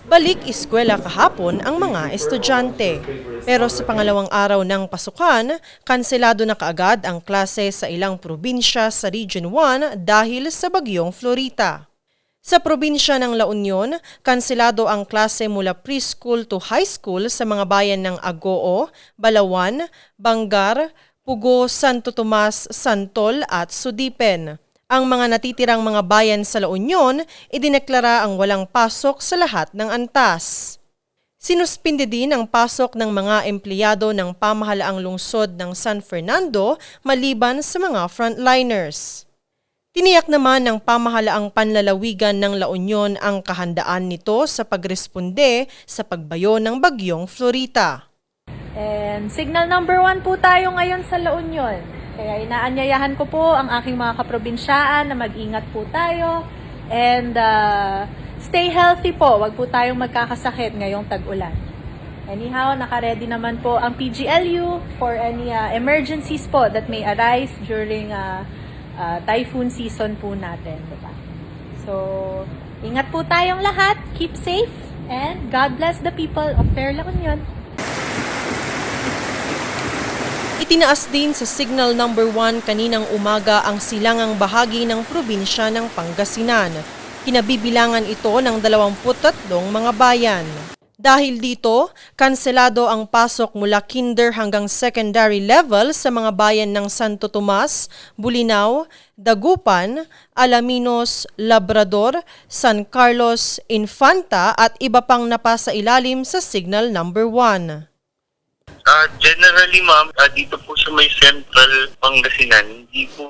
Balik eskwela kahapon ang mga estudyante. Pero sa pangalawang araw ng pasukan, kanselado na kaagad ang klase sa ilang probinsya sa Region 1 dahil sa bagyong Florita. Sa probinsya ng La Union, kanselado ang klase mula preschool to high school sa mga bayan ng Agoo, Balawan, Bangar, Pugo, Santo Tomas, Santol at Sudipen. Ang mga natitirang mga bayan sa La Union, idineklara ang walang pasok sa lahat ng antas. Sinuspinde din ang pasok ng mga empleyado ng pamahalaang lungsod ng San Fernando maliban sa mga frontliners. Tiniyak naman ng pamahalaang panlalawigan ng La Union ang kahandaan nito sa pagresponde sa pagbayo ng bagyong Florita. And signal number 1 po tayo ngayon sa La Union. Kaya inaanyayahan ko po ang aking mga kaprobinsyaan na mag-ingat po tayo and stay healthy po. Huwag po tayong magkakasakit ngayong tag-ulan. Anyhow, naka-ready naman po ang PGLU for any emergencies po that may arise during typhoon season po natin. Diba? So, ingat po tayong lahat. Keep safe and God bless the people of Fair La Union. Itinaas din sa signal number 1 kaninang umaga ang silangang bahagi ng probinsya ng Pangasinan. Kinabibilangan ito ng 23 mga bayan. Dahil dito, kanselado ang pasok mula kinder hanggang secondary level sa mga bayan ng Santo Tomas, Bulinaw, Dagupan, Alaminos, Labrador, San Carlos, Infanta at iba pang napasa ilalim sa signal number 1. Generally ma'am, dito po sa may Central Pangasinan, hindi po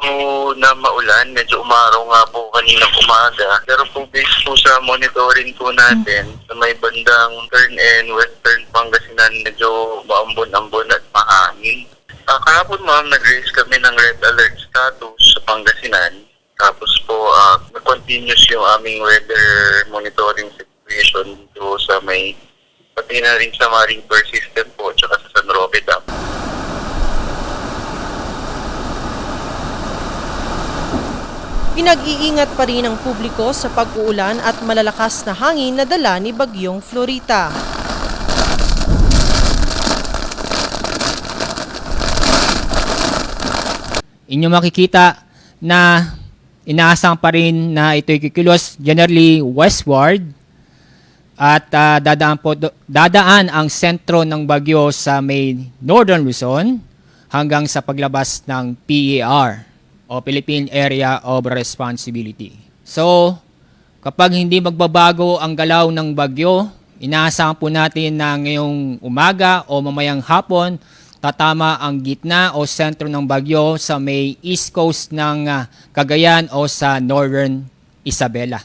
na maulan. Medyo umaraw nga po kaninang umaga. Pero po based po sa monitoring po natin, sa may bandang Eastern and Western Pangasinan, medyo maambon-ambon at mahangin. Kahapon ma'am, nag-raise kami ng red alert status sa Pangasinan. Tapos po, continuous yung aming weather monitoring situation dito sa may pati na rin sa Marine River System po at sa San Roque Dam. Pinag-iingat pa rin ang publiko sa pag-uulan at malalakas na hangin na dala ni bagyong Florita. Inyo makikita na inaasang pa rin na ito'y kikilos generally westward. At dadaan ang sentro ng bagyo sa may Northern Luzon hanggang sa paglabas ng PER o Philippine Area of Responsibility. So, kapag hindi magbabago ang galaw ng bagyo, inaasahan po natin na ngayong umaga o mamayang hapon, tatama ang gitna o sentro ng bagyo sa may east coast ng Cagayan o sa Northern Isabela.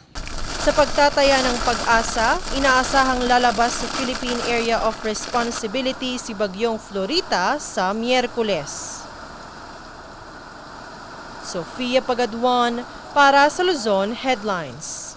Sa pagtataya ng pag-asa, inaasahang lalabas sa Philippine Area of Responsibility si bagyong Florita sa Miyerkules. Sofia Pagaduan para sa Luzon Headlines.